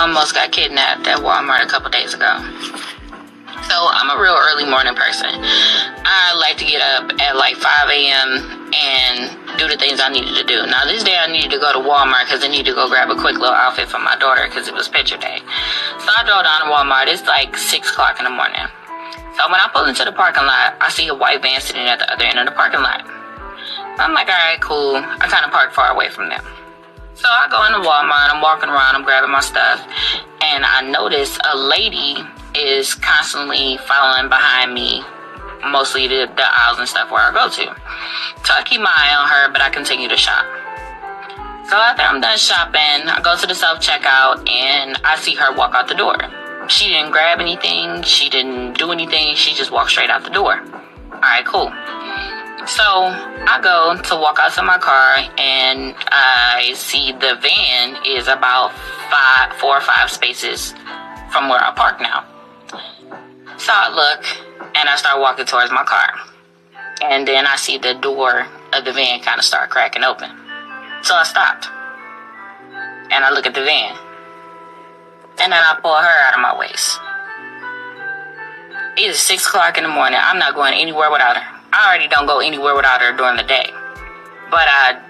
almost got kidnapped at Walmart a couple days ago. So I'm a real early morning person. I like to get up at like 5 a.m. and do the things I needed to do. Now this day I needed to go to Walmart because I needed to go grab a quick little outfit for my daughter because it was picture day. So I drove down to Walmart. It's like 6 o'clock in the morning. So when I pull into the parking lot, I see a white van sitting at the other end of the parking lot. So I'm like, all right, cool. I kind of parked far away from them. So I go into Walmart, I'm walking around, I'm grabbing my stuff, and I notice a lady is constantly following behind me, mostly the aisles and stuff where I go to. So I keep my eye on her, but I continue to shop. So after I'm done shopping, I go to the self-checkout, and I see her walk out the door. She didn't grab anything, she didn't do anything, she just walked straight out the door. All right, cool. So I go to walk out to my car, and I see the van is about 4 or 5 spaces from where I park now. So I look, and I start walking towards my car. And then I see the door of the van kind of start cracking open. So I stopped, and I look at the van. And then I pull her out of my waist. It is 6 o'clock in the morning. I'm not going anywhere without her. I already don't go anywhere without her during the day. But I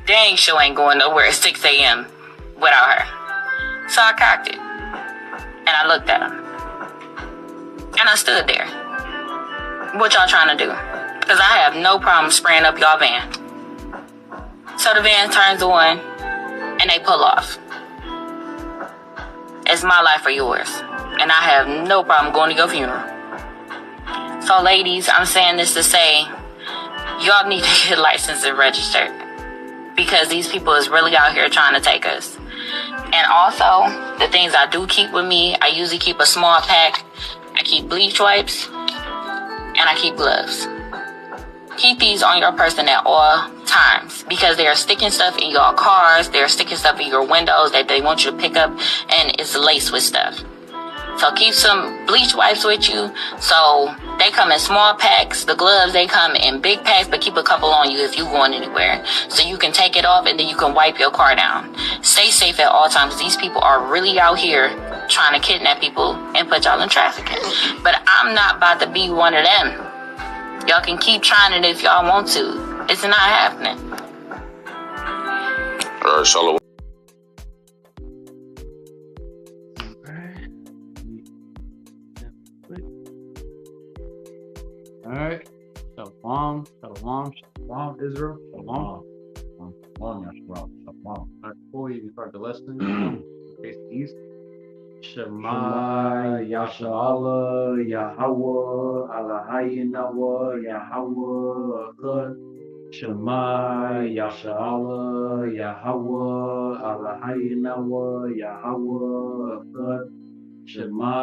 dang sure ain't going nowhere at 6 a.m. without her. So I cocked it. And I looked at her. And I stood there. What y'all trying to do? Because I have no problem spraying up y'all van. So the van turns on and they pull off. It's my life or yours. And I have no problem going to your funeral. So ladies, I'm saying this to say, y'all need to get licensed and registered. Because these people is really out here trying to take us. And also, the things I do keep with me, I usually keep a small pack. I keep bleach wipes. And I keep gloves. Keep these on your person at all times. Because they are sticking stuff in your cars. They are sticking stuff in your windows that they want you to pick up. And it's laced with stuff. So keep some bleach wipes with you. So they come in small packs. The gloves, they come in big packs, but keep a couple on you if you're going anywhere. So you can take it off and then you can wipe your car down. Stay safe at all times. These people are really out here trying to kidnap people and put y'all in trafficking. But I'm not about to be one of them. Y'all can keep trying it if y'all want to. It's not happening. All right, Shalom. Alright, Shalom, Israel, Shalom. Alright, before we start the lesson, face the east. Shema Yashala Yahawah AHLAHAYANAWA YAHAWAH RATAZA. Shema Yashala Yahawah AHLAHAYANAWA YAHAWAH RATAZA. Shema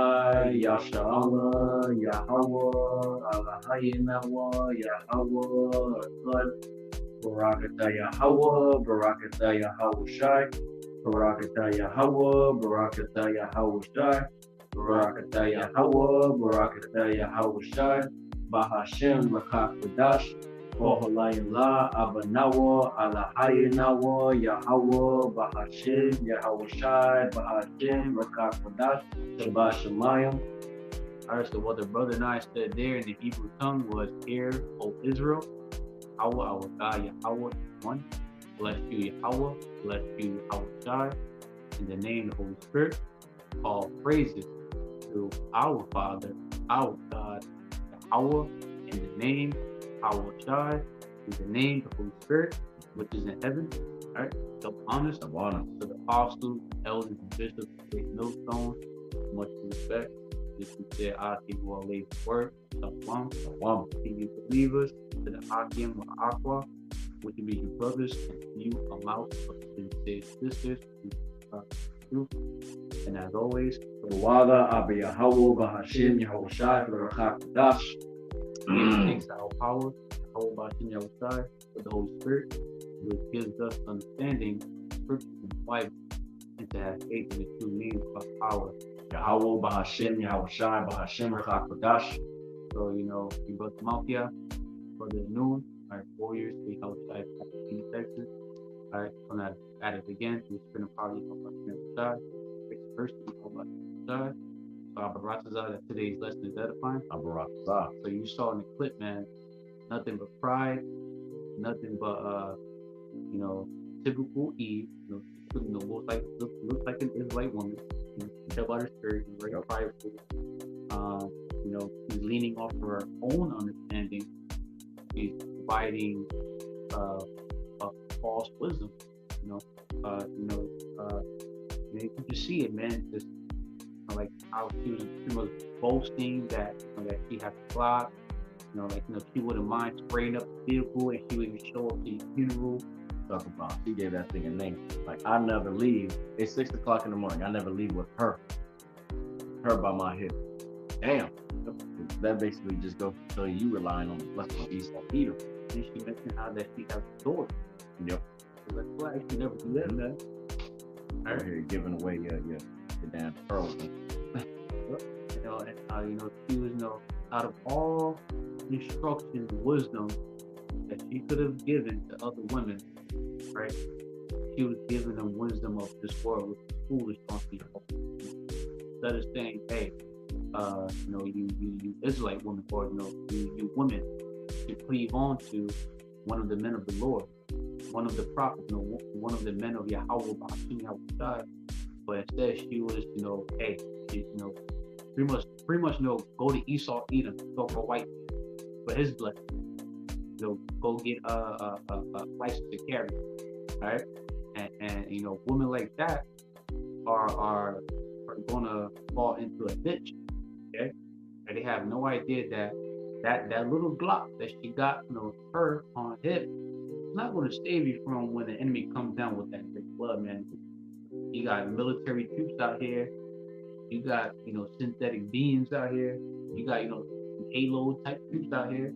Yashala Yahawah AHLAHAYANAWA YAHAWAH RATAZA. Barakatah Yahawah, Barakatah YAHAWASHI, Barakatah Yahawah, Barakatah YAHAWASHI, Barakatah Yahawah, Barakatah YAHAWASHI, Bahashem QADASH, AHLAHYAMLA, ABADDON, AHLAHAYANAWA, YAHAWAH BAHASHAM YAHAWASHI, Bahashem QADASH, Shabbat Shemayim. Alright, so what the brother and I said there in the Hebrew tongue was, Hear, O Israel, Yahawah, our God, Yahawah, one. Bless you, Yahawah. Bless you, Yahawah. In the name of the Holy Spirit, all praises to our Father, our God, Yahawah. In the name of Yahawah, in the name of the Holy Spirit, which is in heaven. All right, so honors to the apostles, elders, and bishops, great millstone. Much respect. This is their Akim who are laid to work. Shalom. Continue believers to the Akim of Aqua, which will be your brothers, and you come out of the sincere sisters who and as always, THAWADAH YAHAWAH BAHASHAM YAHAWASHI for the QADASH. Thanks to our power, YAHAWAH BAHASHAM YAHAWASHI, for the Holy Spirit, which gives us understanding of scriptures and the Bible, and to have faith in the true name of power. YAHAWAH BAHASHAM YAHAWASHI BAHASHAM QADASH. So, you brought them out here for the noon. All right, warriors, we outside in Texas. All right, I'm not at it again. We spend a party of our side. first YAHAWAH. So ABADDON, that today's lesson is edifying. ABADDON. So you saw in the clip, man, nothing but pride, nothing but typical Eve. Looks like an Israelite woman. Tell about her spirit, very prideful. She's leaning off of her own understanding. She's providing false wisdom. You can just see it, man. Just like how she was pretty much boasting that that she had a Glock. She wouldn't mind spraying up the vehicle, and she would even show up to the funeral. Talk about, she gave that thing a name. Like, I never leave. It's 6 o'clock in the morning. I never leave with her by my hip. Damn. That basically just goes to show you relying on the blessing of Esau Edom. And she mentioned how that she has a daughter. Yep. Like, well, I should never do that, man. Right here, giving away your damn pearls. She was, out of all instructions, wisdom that she could have given to other women, right? She was giving them wisdom of this world, which is foolish on people. Instead of saying, hey, you Israelite woman, or you women should cleave on to one of the men of the Lord, one of the prophets, one of the men of YAHAWAH BAHASHAM YAHAWASHI. But instead, she was, hey, pretty much, go to Esau Edom, go for white for his blessing. Go get a license to carry, right? And women like that are gonna fall into a ditch, okay? And they have no idea that little Glock that she got, her on hip, is not gonna save you from when the enemy comes down with that big blood, man. You got military troops out here. You got, synthetic beings out here. You got, Halo type troops out here.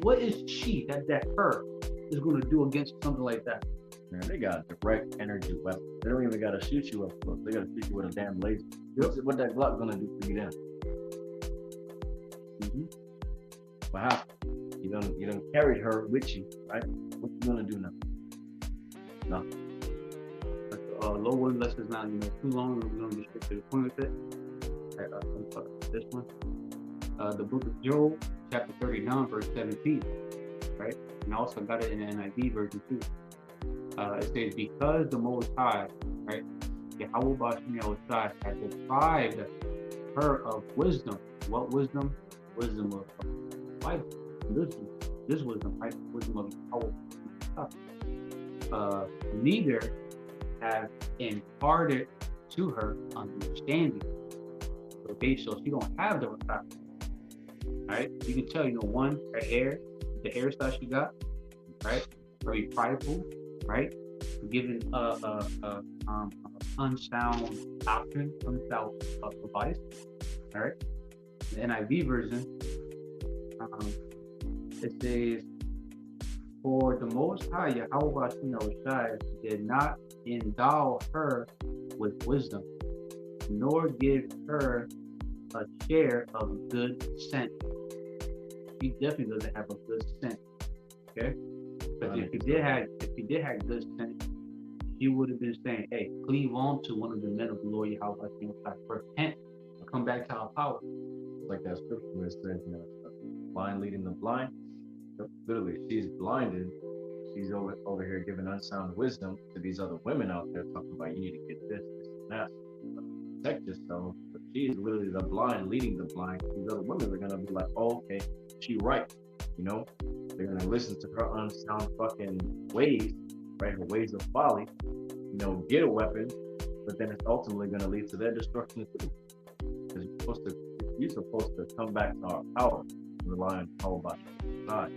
What is she that her is going to do against something like that? Man, they got direct energy weapons. They don't even got to shoot you up close. They got to shoot you with a damn laser. Yep. What that Glock going to do for you then? What happened? You done carried her with you, right? What you going to do now? Nothing. Low one, less is not too long. We're going to get straight to the point with it. This one. The book of Job, chapter 39, verse 17, right? And I also got it in the NIV version too. It says, because the Most High, right, YAHAWAH BAHASHAM YAHAWASHI has deprived her of wisdom. What wisdom? Wisdom of life. This wisdom, right? Wisdom of YAHAWAH. Neither have imparted to her understanding. Okay, so she don't have the Ratazah. Right? You can tell, one, her hair, the hairstyle she got, right? Very prideful, right? Giving unsound doctrine, unsound advice, all right? The NIV version, it says, for the Most High, YAHAWAH BAHASHAM did not endow her with wisdom, nor give her a share of good sense. She definitely doesn't have a good sense. Okay? But if she did have good sense, she would have been saying, hey, cleave on to one of the men of the Lord YAHAWAH BAHASHAM, repent, come back to our power. Like that scripture where it says, blind leading the blind. Literally, she's blinded. She's over here giving unsound wisdom to these other women out there, talking about you need to get this, and that. Protect yourself. But she's literally the blind leading the blind. These other women are gonna be like, oh, okay, she right. They're gonna listen to her unsound fucking ways, right? Her ways of folly. Get a weapon, but then it's ultimately gonna lead to their destruction too. Because you're supposed to come back to our power, rely on power by God.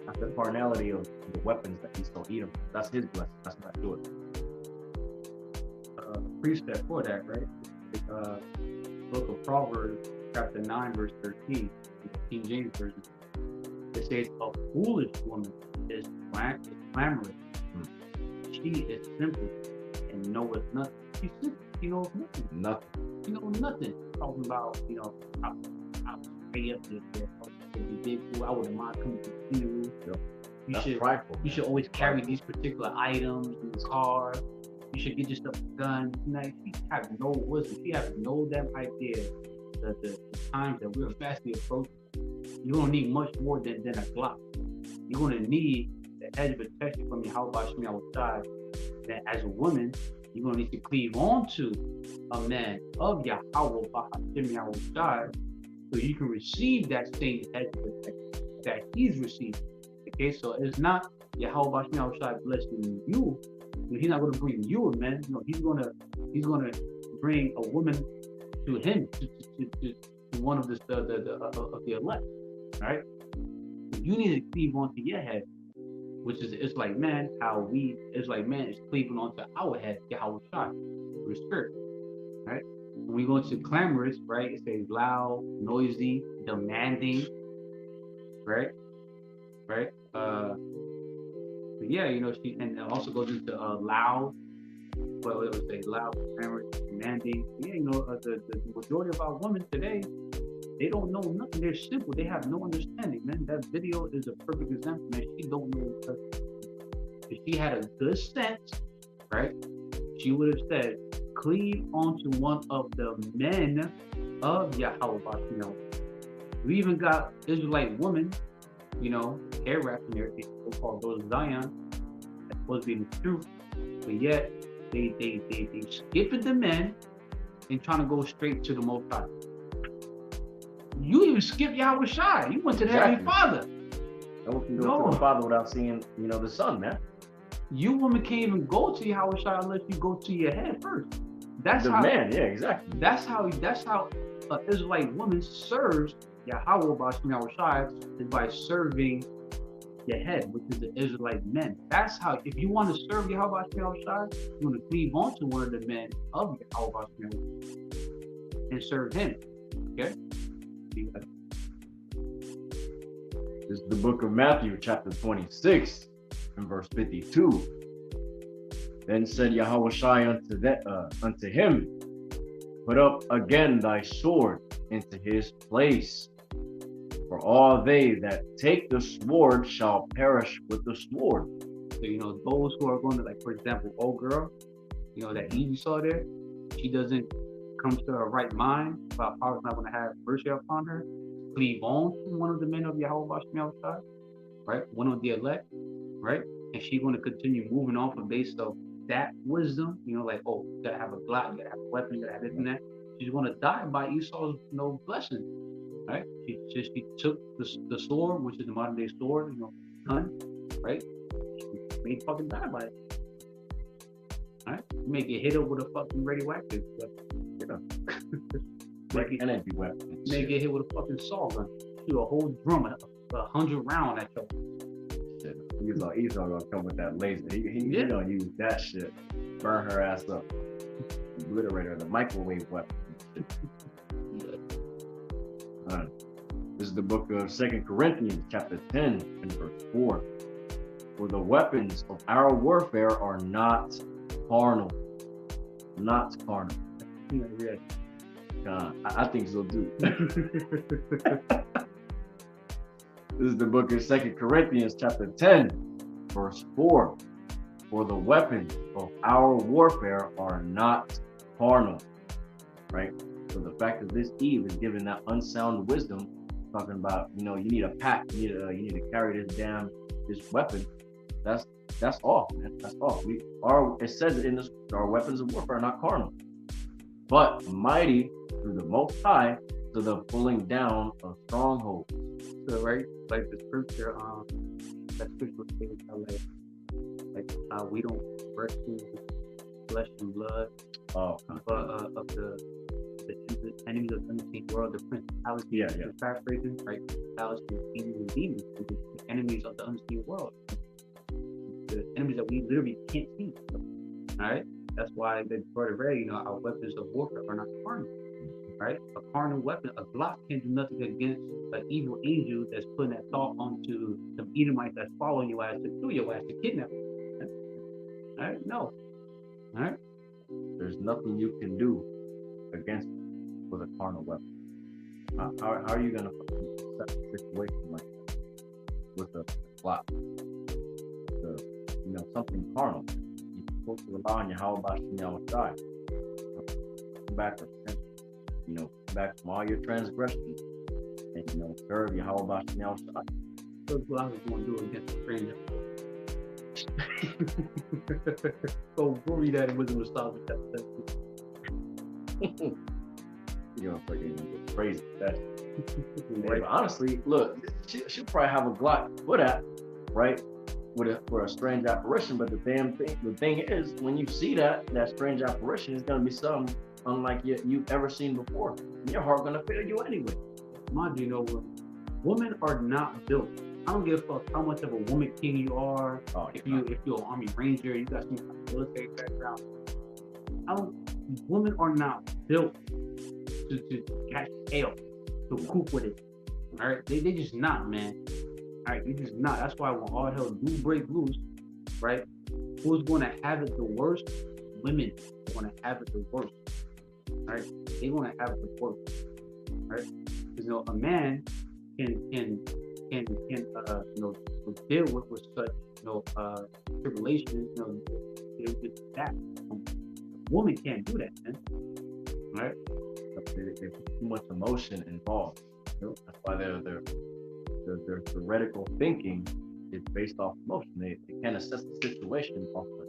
Not the carnality of the weapons that Esau Edom. That's his blessing. That's not yours. Precept for that, right? Book of Proverbs, chapter 9, verse 13, King James version. It says, a foolish woman is clamorous. She is simple and knoweth nothing. She's simple. She knows nothing. Nothing. She knows nothing. Talking about, I'll pay up this. I wouldn't mind coming to you. That's prideful. You should always carry these particular items in the car. You should get yourself a gun. Now, she have no wisdom. She has no damn idea the times that we're fastly approaching. You're gonna need much more than a Glock. You're gonna need the edge of protection from YAHAWASHI W4Y. That as a woman, you're gonna need to cleave onto a man of YAHAWAH BAHASHAM YAHAWASHI, so you can receive that same edge of protection that he's receiving. Okay, so it's not YAHAWAH BAHASHAM YAHAWASHI blessing you. He's not gonna bring you a man. No, he's gonna bring a woman to him, to one of the elect. All right, you need to cleave onto your head, which is it's like man, how we it's like man is cleaving onto our head, YAHAWASHI, with spirit. Right? When we go into clamorous, right, it says loud, noisy, demanding, right? But yeah, you know, she and it also goes into loud, but it would say loud, clamorous, demanding. Yeah, you know, the majority of our women today, they don't know nothing. They're simple. They have no understanding, man. That video is a perfect example, man. She don't know. If she had a good sense, right, she would have said, cleave onto one of the men of YAHAWAH. You know, we even got Israelite women, you know, hair wraps and everything. They call those Zion. That's supposed to be the truth, but yet they skipping the men and trying to go straight to the Most High. You even skipped YAHAWASHI. You went to the Heavenly Father. No one can go to the Father without seeing, you know, the Son, man. You woman can't even go to YAHAWASHI unless you go to your head first. That's the how, man, yeah, exactly. That's how an Israelite woman serves YAHAWAH BAHASHAM YAHAWASHI, is by serving your head, which is the Israelite men. That's how, if you want to serve YAHAWAH BAHASHAM YAHAWASHI, you want to cleave onto one of the men of YAHAWAH BAHASHAM YAHAWASHI and serve him. Okay? This is the book of Matthew, chapter 26, and verse 52. Then said YAHAWASHI unto him, put up again thy sword into his place. For all they that take the sword shall perish with the sword. So, you know, those who are going to, like, for example, old girl, you know, that Eve you saw there, she doesn't come to her right mind, but power is not going to have mercy upon her. Cleave on to one of the men of YAHAWAH BAHASHAM YAHAWASHI, right? One of the elect, right? And she's going to continue moving on from based of that wisdom, you know, like, oh, you gotta have a Glock, you gotta have a weapon, you gotta have this and that. She's going to die by Esau's, you know, blessing, right? She took the sword, which is the modern day sword, you know, gun, right? She may fucking die by it. All right? You may get hit up with a fucking radioactive weapon, you know. Energy weapon. You may get hit with a fucking saw gun. Shoot a whole drum, 100 round at your. Esau gonna come with that laser. He gonna use that shit, burn her ass up, obliterate her, the microwave weapon. This is the book of 2 Corinthians, chapter 10, and verse 4. For the weapons of our warfare are not carnal. Not carnal. I think so too. This is the book of 2 Corinthians, chapter 10, verse 4. For the weapons of our warfare are not carnal. Right? So the fact that this Eve is given that unsound wisdom, talking about, you know, you need a pack, you need to carry this weapon. That's all, man. That's all. It says in this, our weapons of warfare are not carnal, but mighty through the Most High to the pulling down of strongholds. So, right, like the scripture, that scripture states like we don't wrestle with flesh and blood, but of the enemies of the unseen world, the principalities, the paraphrasing, right? Principalities, kingdoms, and demons, the enemies of the unseen world, the enemies that we literally can't see. All right, that's why the word of read, you know, our weapons of warfare are not carnal. Right? A carnal weapon, a Glock can't do nothing against an evil angel that's putting that thought onto some Edomites that's following your ass to kill your ass, to kidnap you. All right? No. All right? There's nothing you can do against it with a carnal weapon. How are you going to set a situation like that with a Glock? You know, something carnal. supposed to rely on Yahawah BAHASHAM YAHAWASHI. Come back, come back from all your transgressions, and serve Yahawah BAHASHAM YAHAWASHI. That's what I was going to do against a stranger. So we'll read that in Wisdom of Solomon chapter 17. Fucking crazy. That. Right. Honestly, look, she'll probably have a Glock for that, right? For a strange apparition. But the thing is, when you see that strange apparition, it's gonna be something unlike you've ever seen before. And your heart gonna fail you anyway. Mind you, women are not built. I don't give a fuck how much of a woman king you are. If you're an Army Ranger, you got some kind of military background. Women are not built to catch tail, to coop with it. All right, they just not, man. All right, they just not. That's why when all hell do break loose, right? Who's going to have it the worst? Women are going to have it the worst. All right, they're going to have it the worst. All right, because a man can deal with such tribulations. Deal with that. A woman can't do that, man. All right. They put too much emotion involved. That's why their theoretical thinking is based off emotion. They can't assess the situation off of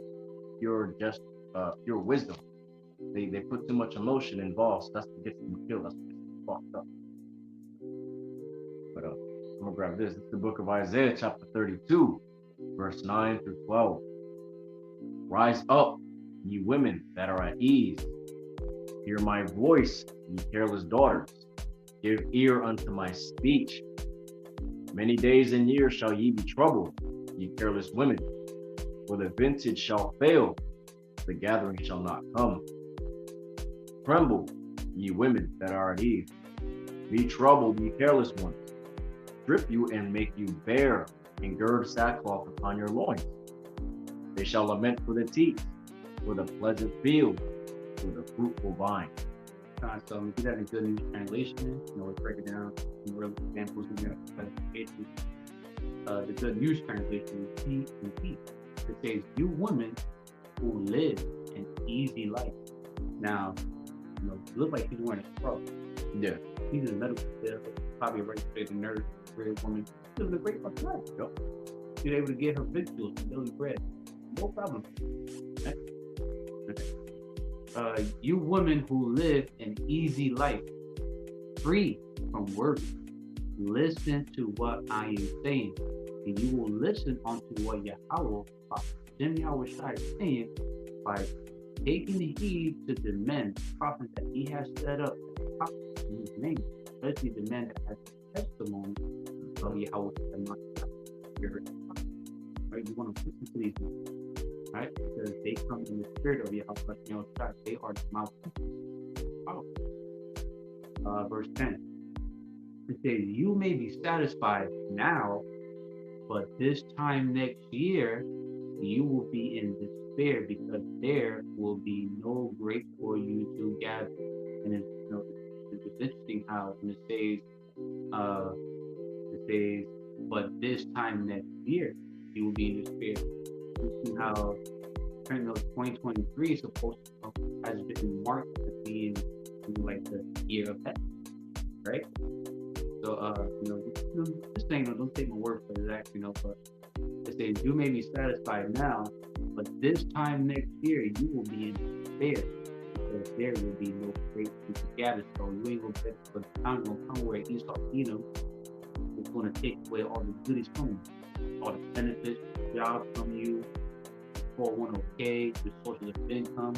pure wisdom. They put too much emotion involved. So that's what gets them killed. That's what gets them fucked up. But I'm gonna grab this. It's the book of Isaiah, chapter 32, verse 9 through 12. Rise up, ye women that are at ease. Hear my voice, ye careless daughters. Give ear unto my speech. Many days and years shall ye be troubled, ye careless women. For the vintage shall fail, the gathering shall not come. Tremble, ye women that are at ease. Be troubled, ye careless ones. Strip you and make you bare, and gird sackcloth upon your loins. They shall lament for the teats, for the pleasant field, for the fruitful vine. So we do that in Good News Translation. We break it down in real examples in there. The Good News Translation is P and P. It says, "You women who live an easy life." Now, look like she's wearing a scrub. Yeah. She's in medical field, probably a registered nurse, great woman. She's living a great fucking life. Yep. She's able to get her victuals, daily bread. No problem. Okay. You women who live an easy life, free from worry, listen to what I am saying, and you will listen unto what Yahawah BAHASHAM YAHAWASHI is saying by taking heed to the men, prophets that he has set up as prophets in his name, especially the men that have the testimony of Yahawah. Right? You want to listen to these men. Right? Because they come in the spirit of Yahawah, they are the mouthpieces. Verse 10. It says, "You may be satisfied now, but this time next year, you will be in despair because there will be no grape for you to gather." And it's interesting how when it says, "But this time next year, you will be in despair." How 2023 is supposed to has been marked as being like the year of that, right? So this thing, don't take my word for that, but it says, "You may be satisfied now, but this time next year you will be in despair because there will be no grape to gather." So you ain't gonna get, but the time gonna come where Esau, it's gonna take away all the goodies from you, all the benefits, jobs from you. 401k, the sources of income,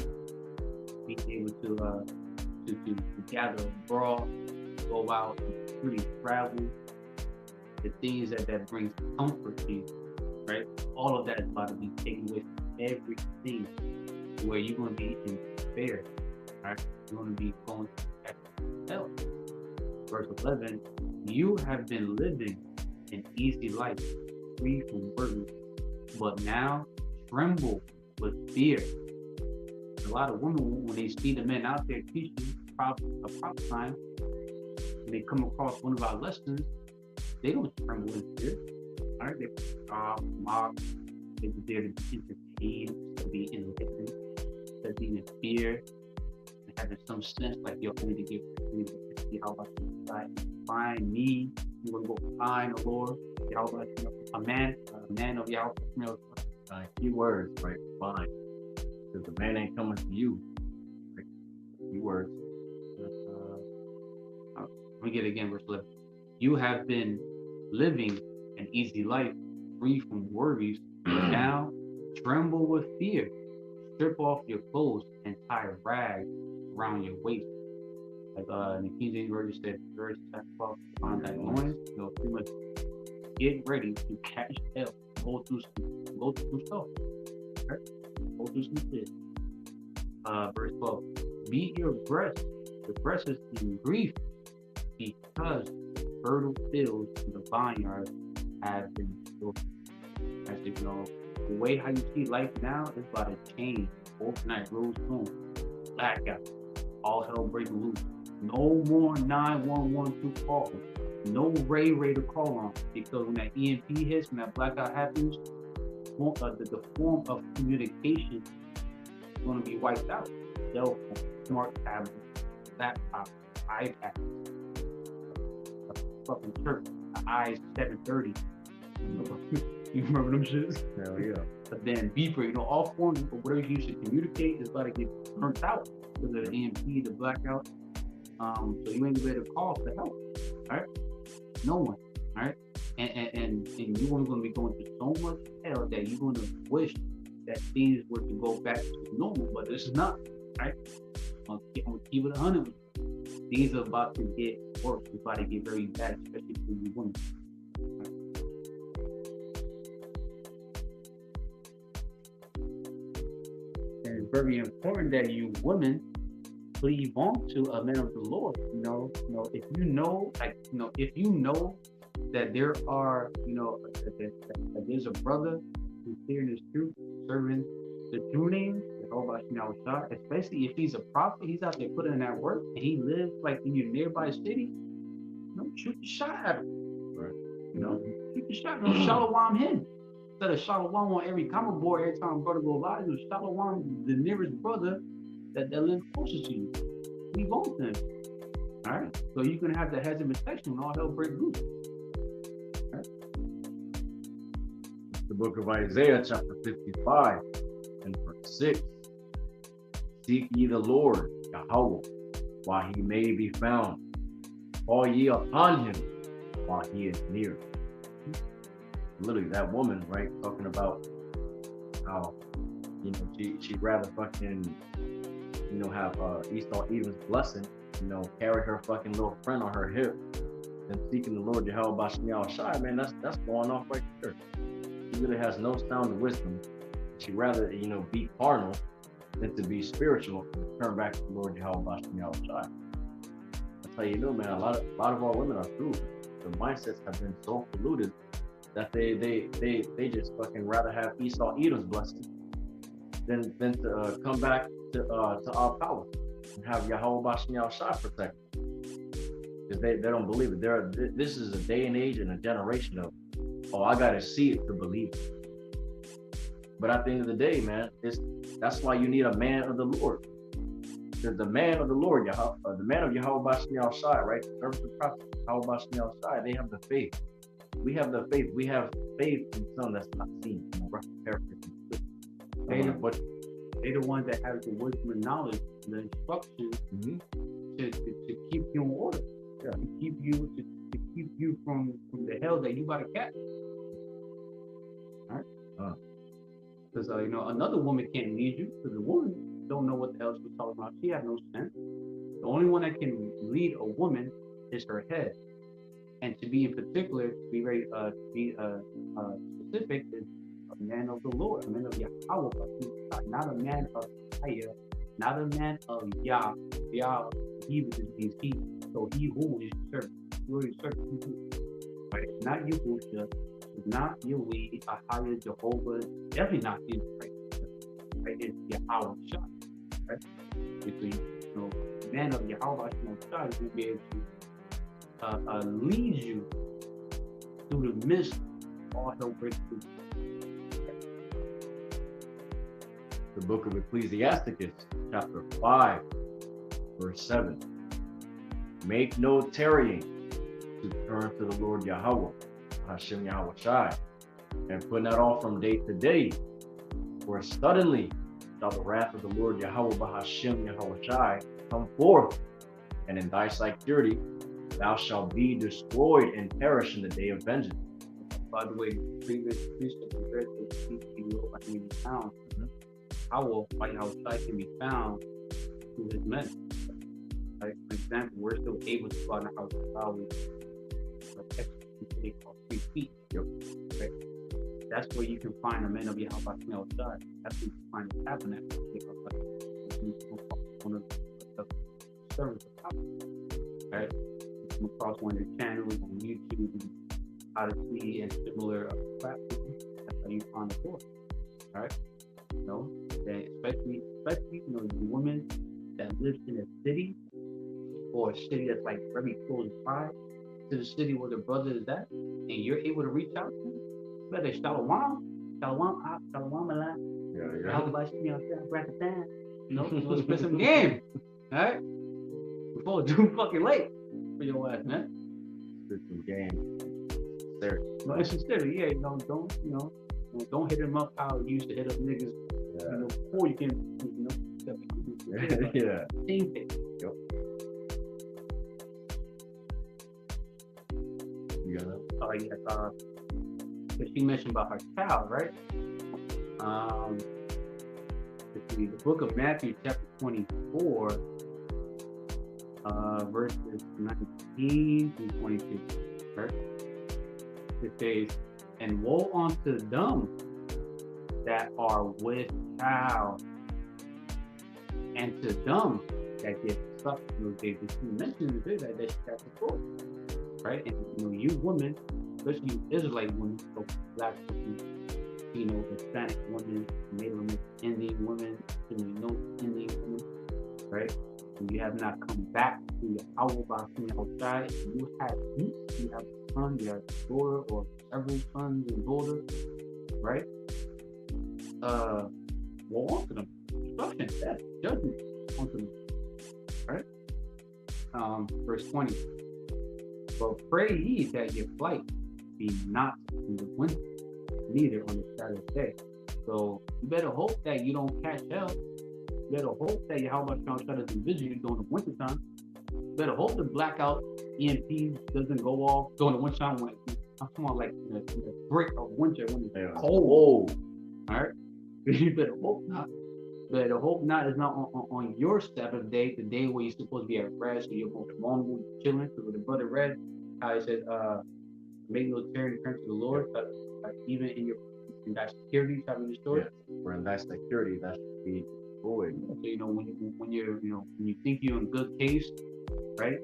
being able to gather abroad, go out and really travel, the things that brings comfort to you, right? All of that is about to be taken away from everything, where you're going to be in despair, right? You're going to be going to hell. Verse 11, "You have been living an easy life, free from worry, but now tremble with fear." A lot of women, when they see the men out there teaching a prophesying, and they come across one of our lessons, they don't tremble in fear. All right, they mock, they're there to entertain, to be enlightened, instead of being in fear, and having some sense like, yo, I need to get Yahawah find me. I'm going to go find the Lord, Yahawah, a man of Yahawah. Key words, right? Find. Because the man ain't coming to you. Right? Key words. Let me get it again, verse 11. You have been living an easy life, free from worries. Now, tremble with fear. Strip off your clothes and tie a rag around your waist. Like in the King James Version said, verse 12, on thy loins, pretty much get ready to catch hell. Go through stuff. Right? Go through some shit. Verse 12. Beat your breast. The breast is in grief because fertile fields in the vineyard have been destroyed. As you know, the way how you see life now is about to change. Overnight, real soon. Blackout. All hell breaking loose. No more 911 to call. No Ray to call on, because when that EMP hits, when that blackout happens, the form of communication is going to be wiped out. Cell phone, smart tablet, laptop, iPad, fucking church, the eyes 730. You remember them shits? Hell yeah. But then beeper, all forms of whatever you use to communicate is about to get burnt out because of the EMP, the blackout. So you ain't ready to call for help. All right? No one. All right? And you're going to be going through so much hell that you're going to wish that things were to go back to normal, but it's not. Right? I'm going to keep it 100 with you. Things are about to get worse. It's about to get very bad, especially for you women. Right? And it's very important that you women cleave on to a man of the Lord. If you know that there are, that there's a brother who's clearing his truth, serving the true name, especially if he's a prophet, he's out there putting in that work, and he lives like in your nearby city, shoot the shot at him. Right. Shoot the shot. Shalom him. Instead of shalom on every comment board every time brother go live, shalom the nearest brother that lives closest to you. We both them. All right. So you can have the hedge of protection when all hell breaks loose. All right. The book of Isaiah, chapter 55, and verse 6. Seek ye the Lord, Yahawah, while he may be found. Call ye upon him while he is near. Literally, that woman, right, talking about how, she'd rather fucking, have Esau Edom's blessing, carry her fucking little friend on her hip than seeking the Lord, Yahawah Bahasham Yahawashi. Man, that's going off right there. She really has no sound of wisdom. She'd rather, be carnal than to be spiritual and turn back to the Lord, Yahawah Bahasham Yahawashi. That's how you know, man, a lot of our women are through. Their mindsets have been so polluted that they just fucking rather have Esau Edom's blessing than to come back to our power and have Yahawah Bahasham Yahawashi protect them. Because they don't believe it. This is a day and age and a generation of, I gotta see it to believe it. But at the end of the day, man, that's why you need a man of the Lord. Because the man of the Lord, the man of Yahawah Bahasham Yahawashi, right? The servants of the prophet, Yahawah Bahasham Yahawashi, they have the faith. We have the faith. We have faith in something that's not seen. They're the ones that have the wisdom and knowledge, the instructions to keep you in order, to keep you from the hell that you about to catch. All right. Because another woman can't lead you, because the woman don't know what the hell she's talking about. She has no sense. The only one that can lead a woman is her head. And to be in particular, to be very specific, is a man of the Lord, a man of Yahawah, not a man of Haya, not a man of Yah. Yah, he is he. So he who is servant, who is servant, right? Not Yahusha, not Yahweh, Ahaya, Jehovah, definitely not his right? It's YAHAWASHI, right? Because the man of Yahawah will be able to lead you through the midst of all hell breakthrough. The book of Ecclesiasticus, chapter 5, verse 7. Make no tarrying to turn to the Lord Yahawah, Bahashem Yahawashi, and put not off from day to day, for suddenly shall the wrath of the Lord Yahawah Bahashem Yahawashi come forth, and in thy security thou shalt be destroyed and perish in the day of vengeance. By the way, previous precept we read that can be found. How Yahawashi can be found through his men. Like, for example, we're still able to go out in the house of God with they call free feet. Right? That's where you can find the men of Yahawashi. That's where you can find the tabernacle. One of the servants of God. Right? You come across one of their channels on YouTube and Odyssey and similar platforms. That's how you find the book. All right? You know, especially you know, the women that lives in a city or a city that's like very close by to the city where the brother is at, and you're able to reach out to him, better shalom, you know, let's play some game, all right? Before it's too fucking late for your ass, man. Spit some game. There. No, it's sincere, yeah. Don't hit him up how you used to hit up niggas. Yeah. You know, before you can, you know, Yeah. Same thing. Yep. You got that? Oh yeah. Because she mentioned about her child, right? Let's see, the book of Matthew, chapter 24, verses 19 through 22. Right? It says, "And woe unto them that are with child, and to them that get sucked in those days." She mentioned it that that's chapter 4, right? And you know, you women, especially you Israelite women, so black women, you know, Hispanic women, Native women, Indian women, you know, Indian women, right? And you have not come back to your Yahawashi outside. You have youth, you have a son, you have a daughter, or several sons and daughters, right? Woe unto them, destruction, death, judgment unto them, right? Verse 20. "But pray ye that your flight be not in the winter, neither on the Sabbath day." So you better hope that you don't catch hell. You better hope that Yahawashi doesn't visit you during the winter time. You better hope the blackout EMP doesn't go off during the winter time when I'm talking about like in the break of winter when it's cold. All right. You better hope not. Better hope not is not on your Sabbath day, the day where you're supposed to be at rest, so you're most vulnerable, chilling. So with the brother read how he said, "Make no tarrying, turn to the Lord," even in that security type of the story. Yeah. For in that security, that should be destroyed. So you know when you're when you think you're in good case, right?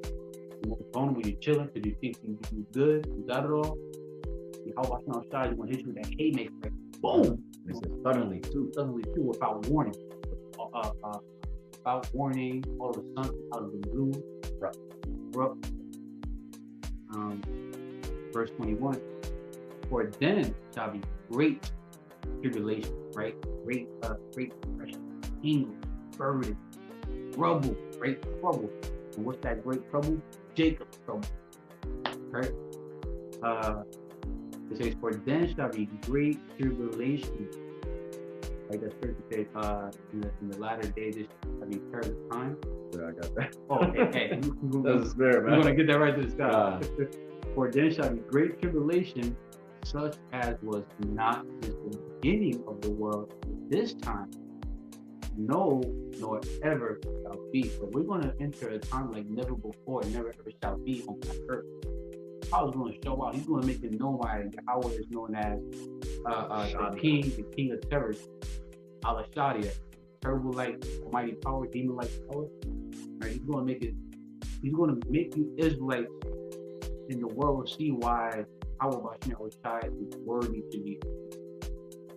You're most vulnerable, you're chilling because you think you're good, you got it all. You how watching outside, you want to hit you with that haymaker, right? Boom! This is suddenly too, without warning. Without warning, all of a sudden, out of the blue, erupt. Verse 21. "For then shall be great tribulation," right? Great depression, anguish, burden, trouble, great trouble. And what's that great trouble? Jacob's trouble, right? It says, "For then shall be great tribulation." Like that scripture says, in the latter days, there shall be terrible time. Yeah, I got that. Oh, okay. That's the spirit, man. We're gonna get that right to the sky. "For then shall be great tribulation, such as was not since the beginning of the world this time, no, nor ever shall be." So we're gonna enter a time like never before, and never ever shall be on that earth. I was going to show out. He's going to make it known why Yahawah is known as the king of terrors, Al-Shadi, terrible like almighty power, demon like power. Right? He's going to make you Israelites in the world see why Yahawah Bahashaam is worthy to be.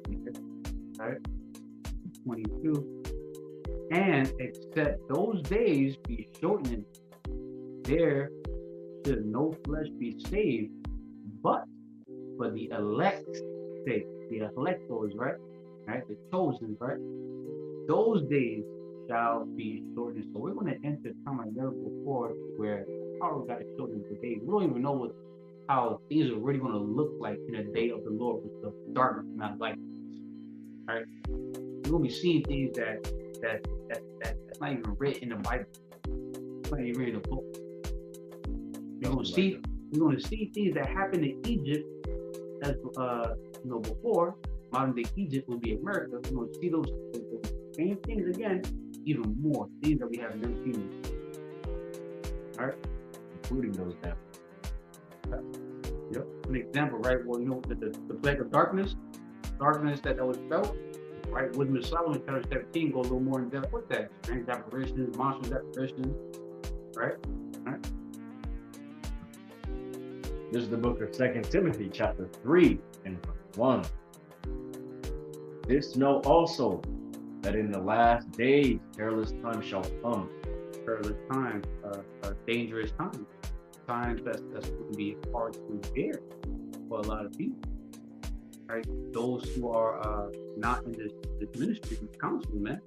Okay. Right? 22. "And except those days be shortened, there should no flesh be saved, but for the elect's sake." The electors, right? The chosen, right? those days shall be shortened. So we're going to enter a time like never before where power got to shorten the day. We don't even know how things are really going to look like in a day of the Lord with the darkness, not light. All right, we're going to be seeing things that's not even written in the Bible. It's not even written in the book. We're going to see things that happened in Egypt as before. Modern day Egypt will be America. We're going to see those same things again, even more things that we have never seen. All right, including those damn. Yep. An example, right? Well, the plague of darkness that was felt, right? Wisdom of Solomon, chapter 17, go a little more in depth with that. Strange apparitions, monstrous apparitions, right? All right. This is the book of 2 Timothy, chapter 3, and verse 1. This know also, that in the last days perilous times shall come. Perilous times, dangerous times. Times that's going to be hard to bear for a lot of people, right? Those who are not in this ministry of counseling, man,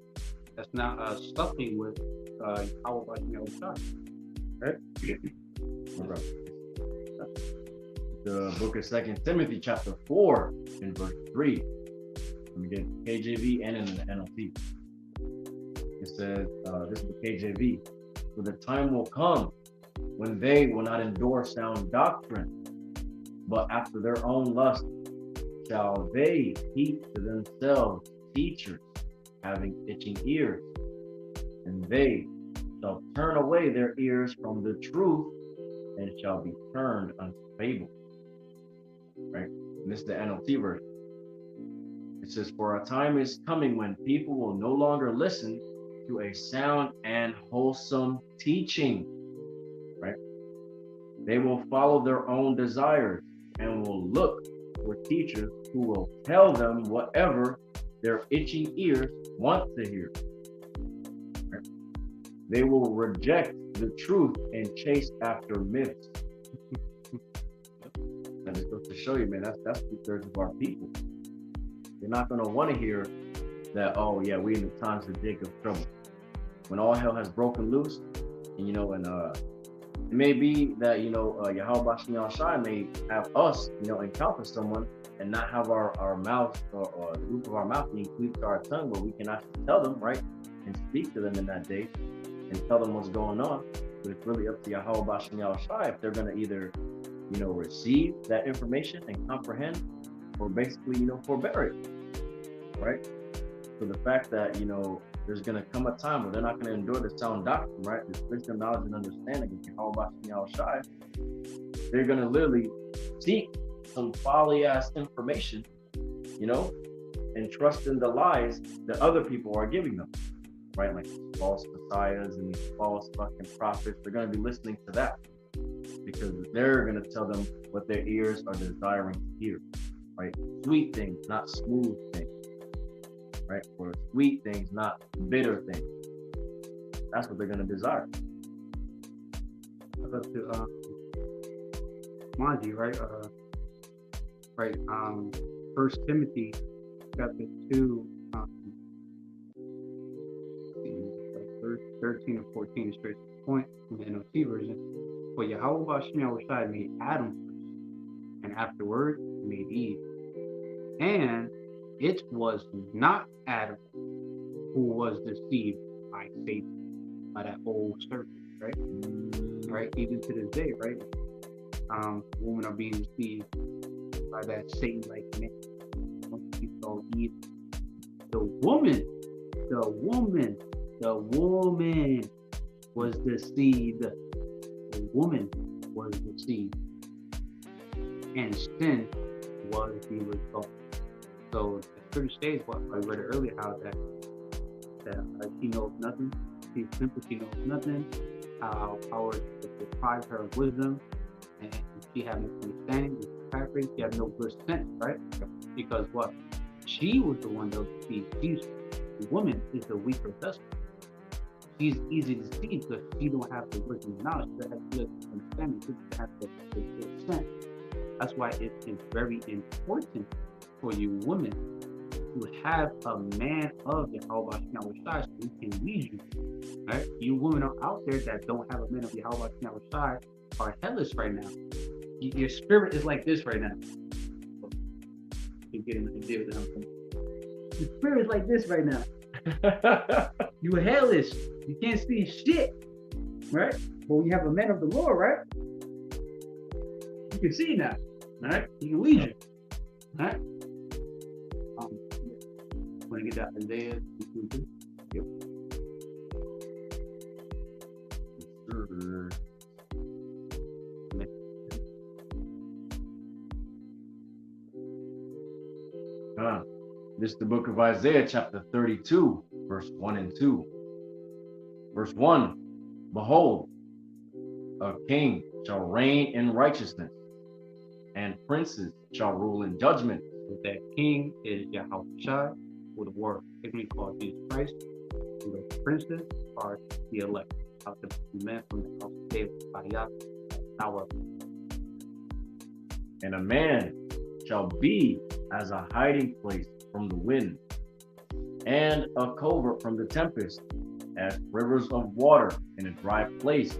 that's not stuffing with YAHAWAH BAHASHAM YAHAWASHI, right? The book of 2 Timothy, chapter 4, and verse 3. Let me get KJV and in the NLT. It says, this is the KJV. For the time will come when they will not endure sound doctrine, but after their own lust shall they heap to themselves teachers having itching ears, and they shall turn away their ears from the truth and shall be turned unto fable. Right? And this is the NLT version. It says, for a time is coming when people will no longer listen to a sound and wholesome teaching. Right? They will follow their own desires and will look for teachers who will tell them whatever their itching ears want to hear. Right? They will reject the truth and chase after myths. That just goes to show you, man, that's 2/3 of our people. They're not going to want to hear that, oh yeah, we in the times of Jacob's trouble. When all hell has broken loose, and it may be that, YAHAWAH BAHASHAM YAHAWASHI may have us, encounter someone and not have our mouth or the roof of our mouth being cleaved to our tongue, where we can actually tell them, right, and speak to them in that day and tell them what's going on. But it's really up to YAHAWAH BAHASHAM YAHAWASHI if they're going to either, receive that information and comprehend, or basically, forbear it, right? So the fact that, there's going to come a time where they're not going to endure the sound doctrine, right? This wisdom, knowledge, and understanding of YAHAWAH BAHASHAM YAHAWASHI. They're going to literally seek some folly-ass information, and trust in the lies that other people are giving them, right? Like false messiahs and these false fucking prophets. They're going to be listening to that because they're going to tell them what their ears are desiring to hear, right? Sweet things, not smooth things. Right? Or sweet things, not bitter things. That's what they're going to desire. Up to Manji, right? 1 Timothy chapter 2, verse 13 and 14 is straight to the point in the NLT version. For YAHAWAH BAHASHAM YAHAWASHI made Adam first, and afterward made Eve. And it was not Adam who was deceived by Satan, by that old serpent, right? Right, even to this day, right? Women are being deceived by that Satan-like man. Once you saw Eve, the woman was deceived. The woman was deceived, and sin was the result. So the scripture states, what I read it earlier, how that she knows nothing, she's simple, she knows nothing, how power deprives her of wisdom, and she has no understanding, she has no good sense, right? Because what? She was the one that was deceived. The woman is the weaker vessel. She's easy to see because she don't have the wisdom and knowledge, she doesn't have good understanding, she doesn't have the good sense. That's why it's very important for you women to have a man of Yahawah BAHASHAM YAHAWASHI so he can lead you. Right? You women are out there that don't have a man of Yahawah BAHASHAM YAHAWASHI are hellish right now. Your spirit is like this right now. You're getting the deal with him. Your spirit is like this right now. You hellish. You can't see shit. Right? But when you have a man of the Lord, right? You can see now. Right? He can lead you. Right? Want to get that Isaiah? Yep. Sure. This is the book of Isaiah, chapter 32, verse 1 and 2. Verse 1, behold, a king shall reign in righteousness, and princes shall rule in judgment. So that king is Yahawashi, with the word technically called Jesus Christ. And the princes are the elect, out the men from the house of David, YAHAWAH. And a man shall be as a hiding place from the wind, and a covert from the tempest, as rivers of water in a dry place,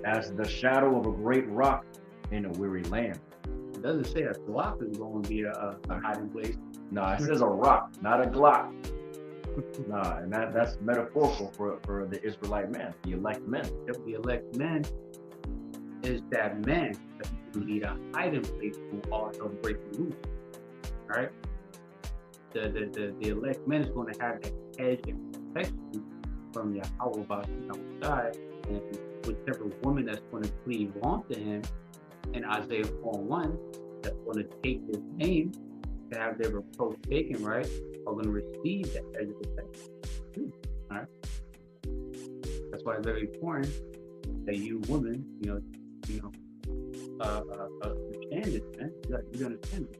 as the shadow of a great rock in a weary land. It doesn't say a Glock is going to be a hiding place. No, it says a rock, not a Glock. Nah, and that's metaphorical for the Israelite man, the elect men. If the elect men is that man that can lead a hiding place from all hell breaking loose. All right? The elect man is going to have that edge and protection from Yahawah BAHASHAM YAHAWASHI, and whichever woman that's going to cleave on to him in Isaiah 4:1, that's going to take his name to have their reproach taken, right, are going to receive that edge of protection. All right? That's why it's very important that you women, understand this, man. You understand this.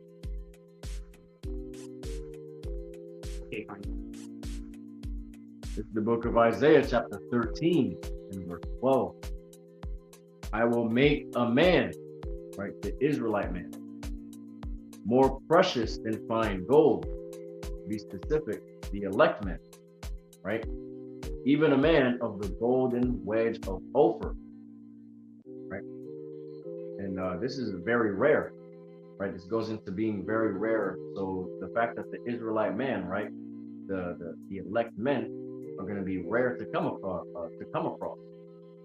Okay, fine. It's the book of Isaiah, chapter 13, and verse 12. I will make a man, right, the Israelite man, more precious than fine gold. To be specific, the elect man, right? Even a man of the golden wedge of Ophir, right? And this is very rare, right? This goes into being very rare. So the fact that the Israelite man, right, the elect men are going to be rare to come across,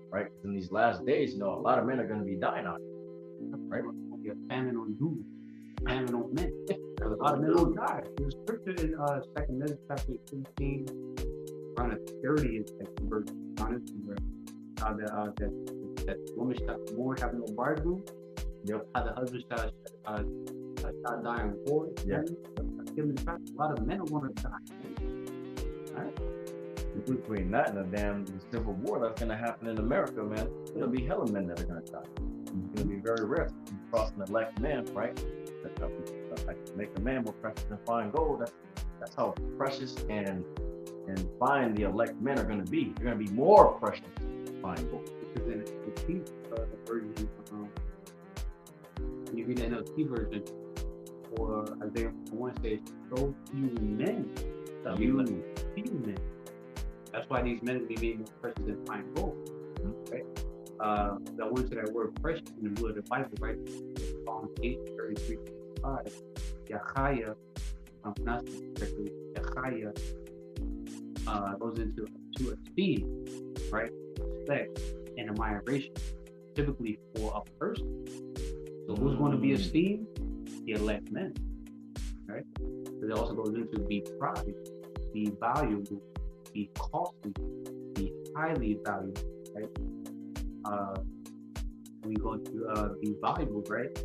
right? In these last days, a lot of men are going to be dying out, right? Be a famine on dudes, famine on men. A lot of men will die. There's scripture in 2 Ezra chapter 15, around the 30th verse, honestly, where that woman shall born having no bridegroom. Yep. How the husband shall die in war. Yeah. A lot of men are going to die. All right. Between that and the damn civil war that's going to happen in America, man, it'll be hella men that are going to die. It's going to be very rare to cross an elect man, right? I can make a man more precious than fine gold. That's how precious and fine the elect men are going to be. They're going to be more precious than fine gold. Because in the King version, when you read the NLT version, or Isaiah 1 says, so few men, few men. That's why these men will be made more precious than fine gold. Right? That one to that word precious in the middle of the Bible, right? Psalm 8:33-5. YAHAWAH, I'm pronouncing correctly, YAHAWAH goes into esteem, right? Respect and admiration, typically for a person. So who's going to be esteemed? The elect men, right? But it also goes into be prized, be valuable, be costly, be highly valuable, right? We go to be valuable, right?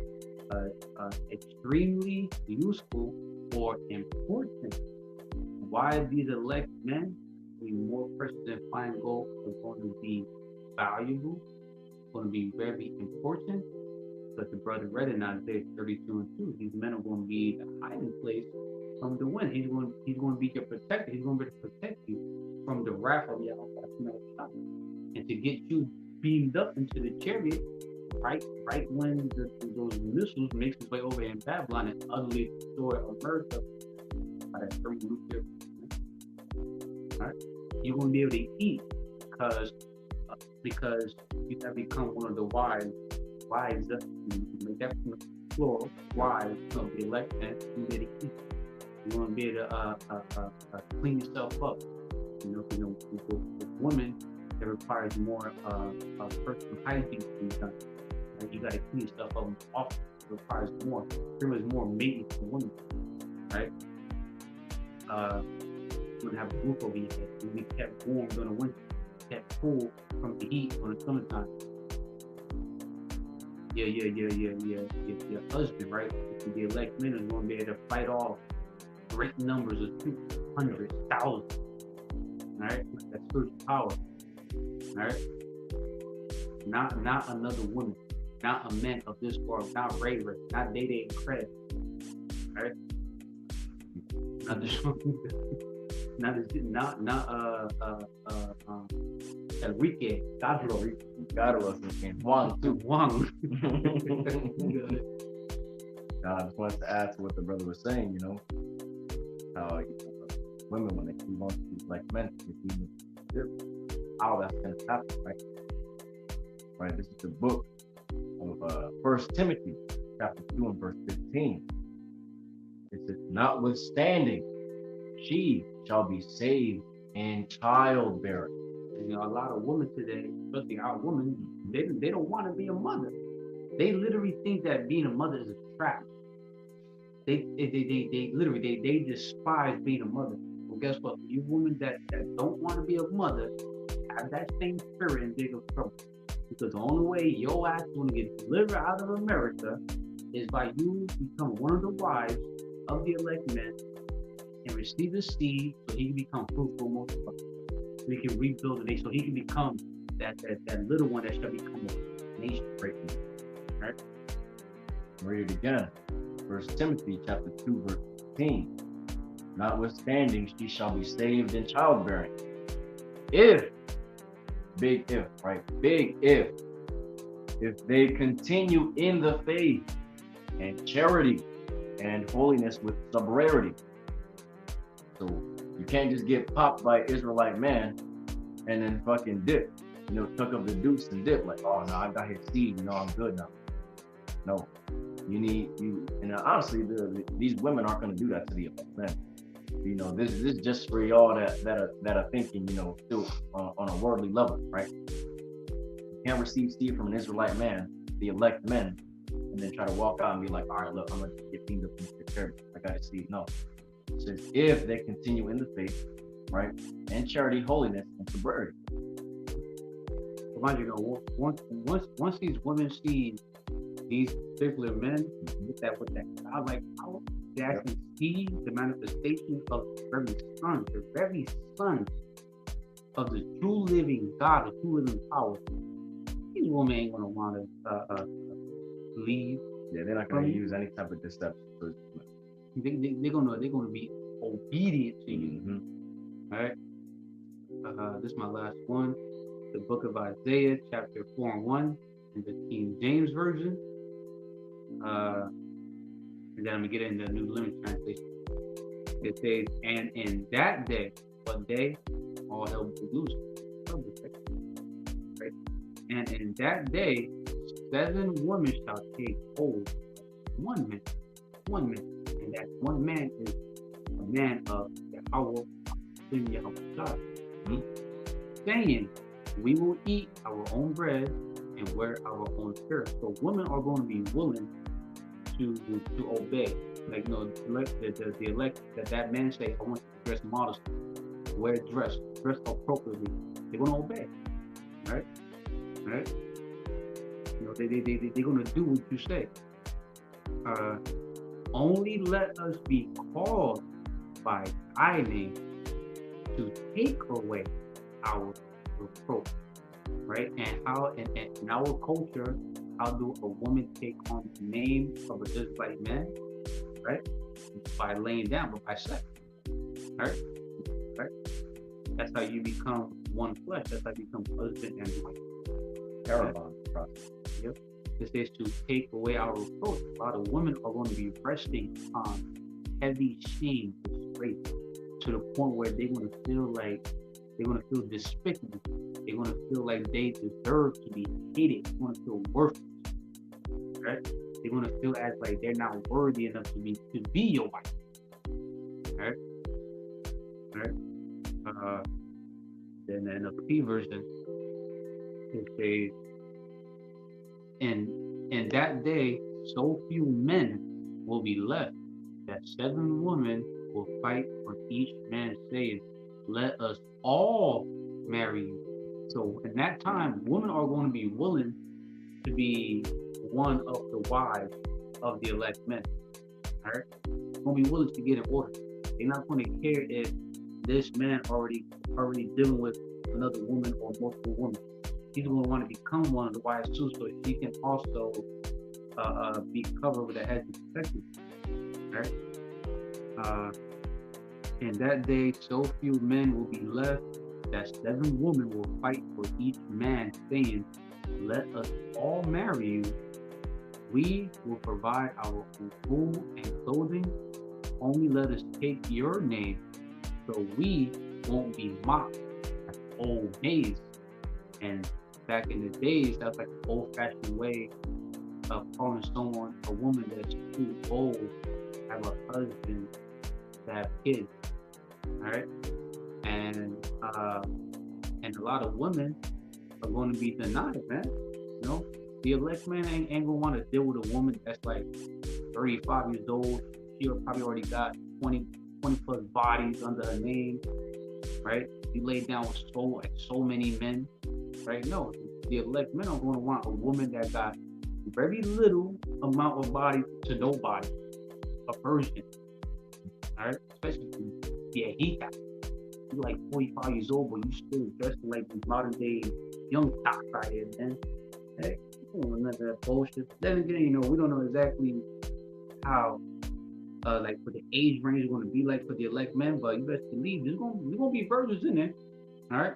Extremely useful or important. Why these elect men be more precious than fine gold are going to be valuable, going to be very important? But the brother read in Isaiah 32:2, these men are going to be the hiding place from the wind. He's going to be your protector. He's going to be able to protect you from the wrath of Yahawah, and to get you beamed up into the chariot, right when those missiles makes its way over in Babylon and utterly destroy America. by that thermonuclear. All right, you're going to be able to eat because you have become one of the wives. Make that plural, wives of the elect, and you get to eat. You want to be able to clean yourself up. With women, it requires more personal hygiene to be done. Right? You got to clean yourself up often. It requires more. There was more maintenance for women, right? You want to have a roof over your head. You want to be kept warm during the winter, kept cool from the heat during the summertime. Your husband, right? The elect men is going to be able to fight off great numbers of 200,000. Alright? That's spiritual power. Alright? Not another woman. Not a man of this world. Not Ray Ray. Not Day and Craig. Alright? Not this one. Not Enrique. Carlos and Juan too. Juan. I just wanted to add to what the brother was saying, how women, when they move on to these like men, how that's going to happen, right? Right. This is the book of 1 Timothy, chapter 2 and verse 15. It says, "Notwithstanding, she shall be saved in childbearing." A lot of women today, especially our women, they don't want to be a mother. They literally think that being a mother is a trap. They literally despise being a mother. Well, guess what? You women that don't want to be a mother have that same spirit in bigger trouble. Because the only way your ass is going to get delivered out of America is by you become one of the wives of the elect men and receive the seed so he can become fruitful multiply. So he can rebuild the nation, so he can become that little one that shall become a nation breaking. Right? Read it again. 1 Timothy chapter 2 verse 15. "Notwithstanding, she shall be saved in childbearing. If," big if, right? Big if they continue in the faith and charity and holiness with sobriety. So you can't just get popped by an Israelite man and then fucking dip. Tuck up the deuce and dip like, oh no, I got his seed, I'm good now. No. And honestly, these women aren't going to do that to the men. This is just for y'all that are thinking, still on a worldly level, right? You can't receive seed from an Israelite man, the elect men, and then try to walk out and be like, all right, look, I'm going to get cleaned up and take care of it. I got a seed. No. It says, if they continue in the faith, right, and charity, holiness, and sobriety. Mind you, once these women see these particular men with that godlike power, they actually see the manifestation of the very sons of the true living God, the true living power. These women ain't gonna want to leave. Yeah, they're not gonna use any type of deception. They're gonna be obedient to you. Mm-hmm. All right. This is my last one. The book of Isaiah, chapter 4 and 1, in the King James Version. And then I'm going to get into the New Living Translation. It says, "And in that day," what day? All hell will lose. Right? "And in that day, 7 women shall take hold of one man. And that one man is a man of YAHAWAH BAHASHAM YAHAWASHI, saying, we will eat our own bread and wear our own apparel." So women are going to be willing to obey. Like, the elect, that man say, I want you to dress modestly, wear dress appropriately. They're going to obey, right? They're going to do what you say. "Only let us be called by thy name to take away our reproach," right? And how in our culture, how do a woman take on the name of a Israelite man, right? By laying down, but by sex, right? That's how you become one flesh. That's how you become husband and wife. Parabon process. Yep. This is to take away our reproach. A lot of women are going to be resting on heavy shame, crazy, to the point where they're gonna feel despicable. They're gonna feel like they deserve to be hated. They're gonna feel worthless, right? They're gonna feel as like they're not worthy enough to be your wife, right? Right? Then in the P version, it says, in that day, so few men will be left that 7 women will fight for each man, saying, "Let us all marry you." So in that time, women are going to be willing to be one of the wives of the elect men. All right, they're going to be willing to get in order. They're not going to care if this man already dealing with another woman or multiple women. He's going to want to become one of the wives too, so she can also be covered with a hedge of protection. Right? In that day, so few men will be left that 7 women will fight for each man, saying, "Let us all marry you. We will provide our food and clothing. Only let us take your name, so we won't be mocked as old maids." And back in the days, that's like an old-fashioned way of calling someone, a woman that's too old to have a husband, to have kids. All right, and a lot of women are going to be denied, man. You know, the elect man ain't gonna want to deal with a woman that's like 35 years old. She probably already got 20 plus bodies under her name, right? You laid down with so many men, right? No, the elect men are going to want a woman that got very little amount of body to no body, a virgin, all right? Especially viejita. You're like 45 years old, but you still dressed like these modern day young tots out here, man. Hey, you don't want none of that bullshit. Then again, you know, we don't know exactly how like what the age range is going to be like for the elect men, but you best believe there's going to be virgins in there. All right,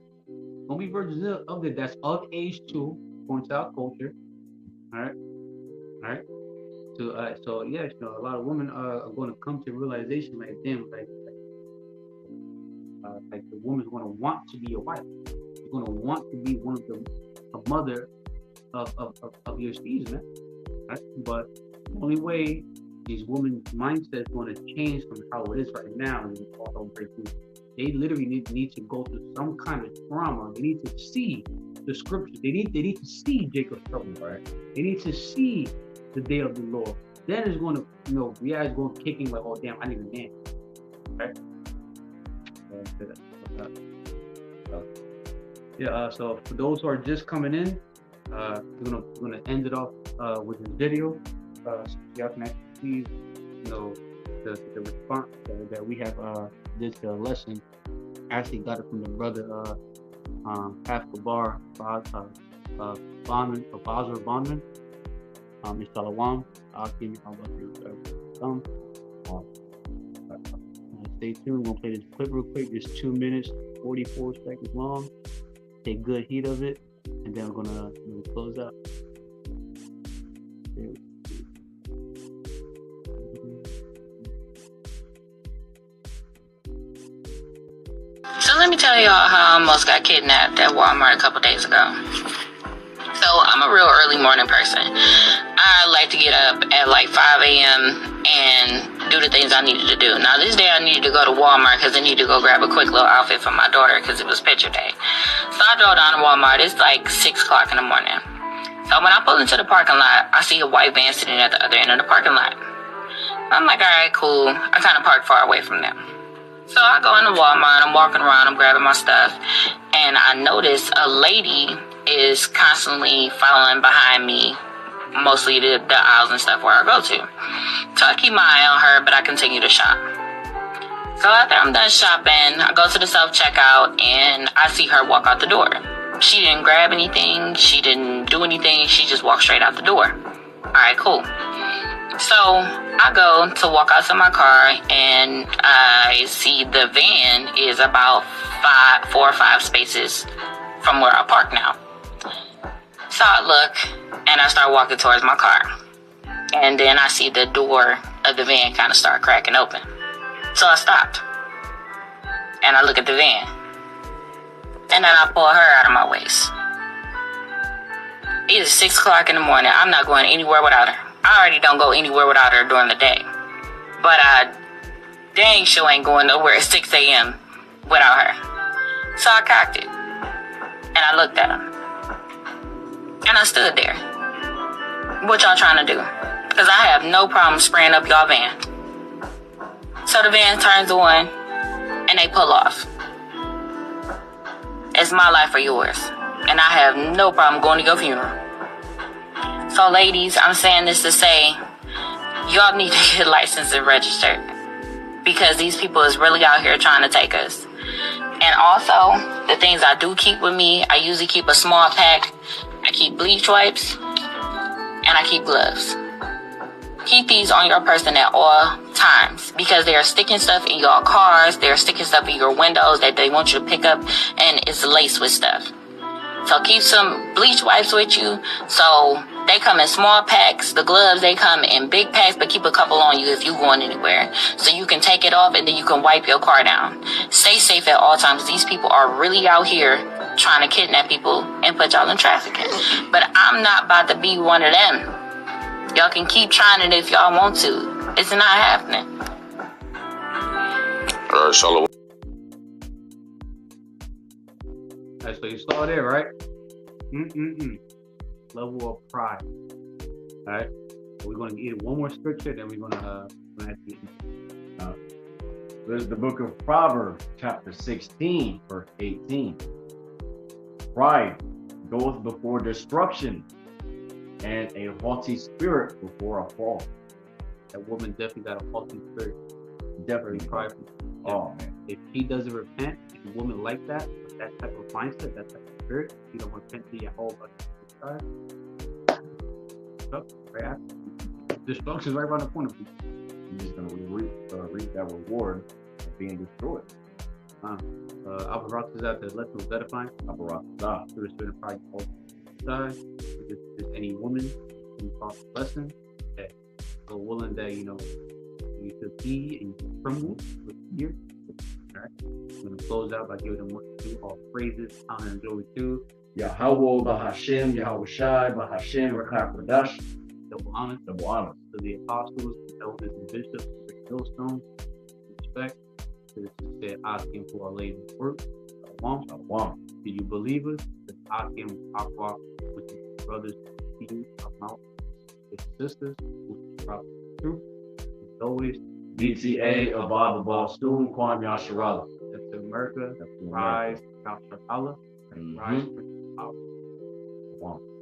gonna be virgins of there that's of age too, according to our culture. All right. So yeah, you know, a lot of women are going to come to realization like, damn, like the woman's going to want to be a wife. She's going to want to be one of a mother of your seeds, man. Right? But the only way these women's mindset is going to change from how it is right now, they literally need to go through some kind of trauma. They need to see the scriptures. They need to see Jacob's trouble, right? They need to see the day of the Lord. Then it's going to, you know, reality is going to kick in like, oh damn, I need a man, right? Yeah. So for those who are just coming in, we're gonna end it off with this video. So y'all can actually see, you know, the response that we have this lesson. Actually got it from the brother GABAR Bondman, Bazar Bondman. Shalom. I'll give you stay tuned. We're gonna play this clip real quick, just 2 minutes, 44 seconds long. Take good heat of it, and then we're gonna close out. So let me tell y'all how I almost got kidnapped at Walmart a couple days ago. So I'm a real early morning person. I like to get up at like 5 a.m. and do the things I needed to do. Now this day I needed to go to Walmart because I needed to go grab a quick little outfit for my daughter because it was picture day. So I drove down to Walmart. It's like 6 o'clock in the morning. So when I pull into the parking lot, I see a white van sitting at the other end of the parking lot. I'm like, all right, cool. I kind of parked far away from them. So I go into Walmart, I'm walking around, I'm grabbing my stuff, and I notice a lady is constantly following behind me, mostly the aisles and stuff where I go to. So I keep my eye on her, but I continue to shop. So after I'm done shopping, I go to the self-checkout, and I see her walk out the door. She didn't grab anything, she didn't do anything, she just walked straight out the door. All right, cool. So I go to walk out to my car, and I see the van is about 4 or 5 spaces from where I park now. So I look, and I start walking towards my car. And then I see the door of the van kind of start cracking open. So I stopped. and I look at the van. And then I pull her out of my waist. It is 6 o'clock in the morning. I'm not going anywhere without her. I already don't go anywhere without her during the day. But I dang sure ain't going nowhere at 6 a.m. without her. So I cocked it. And I looked at her. And I stood there. What y'all trying to do? Because I have no problem spraying up y'all van. So the van turns on and they pull off. It's my life or yours. And I have no problem going to your funeral. So ladies, I'm saying this to say, y'all need to get licensed and registered. Because these people is really out here trying to take us. And also, the things I do keep with me, I usually keep a small pack. I keep bleach wipes. And I keep gloves. Keep these on your person at all times because they are sticking stuff in your cars, they're sticking stuff in your windows that they want you to pick up, and it's laced with stuff. So keep some bleach wipes with you. So they come in small packs. The gloves, they come in big packs, but keep a couple on you if you're going anywhere. So you can take it off and then you can wipe your car down. Stay safe at all times. These people are really out here trying to kidnap people and put y'all in trafficking. But I'm not about to be one of them. Y'all can keep trying it if y'all want to. It's not happening. All right, Shalom. Alright, so you saw there, right? Level of pride. Alright? So we're going to get one more scripture, then we're going to actually. There's the book of Proverbs, chapter 16, verse 18. Pride goeth before destruction, and a haughty spirit before a fall. That woman definitely got a haughty spirit. Definitely prideful. Oh man. If she doesn't repent, if a woman like that, with that type of mindset, that type of spirit, you don't repent to YAHAWAH BAHASHAM. Right after. Destruction is right around the corner. You're just going to reap that reward of being destroyed. ABADDON RAWCHAA, the lesson was edifying. ABADDON RATAZA. To the spirit of pride, if there's any woman who taught the lesson that so willing that you should be and you should tremble with fear. Alright. I'm gonna close out by giving them what to do, all praises, honor, and glory to YAHAWAH BAHASHAM YAHAWASHI BAHASHAM QADASH. Double honor. to the apostles, the elders, and bishops of the millstone. Respect to the sincere asking for our lady's work. Shalom. To you believers, the asking aqua, which is brothers, you about the sisters, which is prophet truth. As always, BTA above the ball student, Kwam Yasharala. that's America, rise, God, Allah, and rise, power. Shalom.